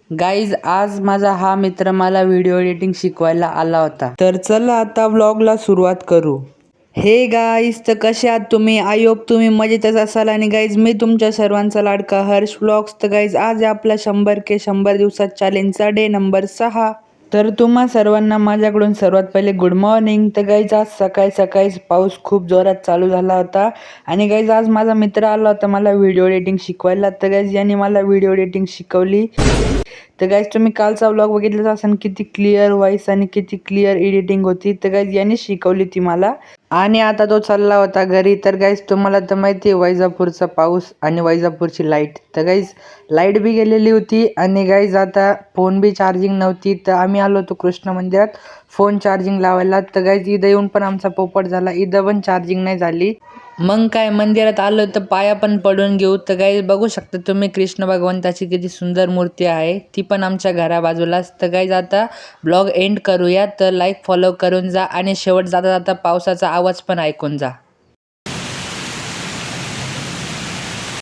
Guys आज माझा हा मित्र मला व्हिडिओ एडिटिंग शिकवायला आला होता, तर चला आता व्लॉगला सुरुवात करू। हे गाईज, तर कसे आहात तुम्ही? आय होप तुम्ही मजेतच असाल। आणि गाईज मी तुमच्या सर्वांचा लाडका हर्ष व्लॉग्स। तर गाईज आज आपला 100 दिवसात चॅलेंजचा डे नंबर 6। तर तुम्हा सर्वांना माझ्याकडून सर्वात पहिले गुड मॉर्निंग। तर गाईज आज सकाळी सकाळीच पाऊस खूप जोरात चालू झाला होता आणि गाईज आज माझा मित्र आला होता मला व्हिडिओ एडिटिंग शिकवायला। तर गाईज यांनी मला व्हिडिओ एडिटिंग शिकवली। तर गाईज तुम्ही कालचा व्लॉग बघितलाच असेल, किती क्लिअर व्हॉइस आणि किती क्लिअर एडिटिंग होती। तर गाईज यांनी शिकवली ती मला आणि आता तो चालला होता घरी। तर गाईज तुम्हाला तर माहिती आहे वैजापूरचा पाऊस आणि वैजापूरची लाईट। तर गाईज लाईट बी गेलेली होती आणि गाईज आता फोन बी चार्जिंग नव्हती। तर आम्ही आलो होतो कृष्ण मंदिरात फोन चार्जिंग लावायला। तर गाईज इथं येऊन पण आमचा पोपट झाला, इथं पण चार्जिंग नाही झाली। मग काय मंदिरात आलो तर पाया पण पडून घेऊ। तर गाईज बघू शकता तुम्ही कृष्ण भगवंताची किती सुंदर मूर्ती आहे, ती पण आमच्या घरा बाजूलाच। तर गाईज आता ब्लॉग एंड करूया, तर लाईक फॉलो करून जा आणि शेवट जाता जाता पावसाचा आवाज पण ऐकून जा।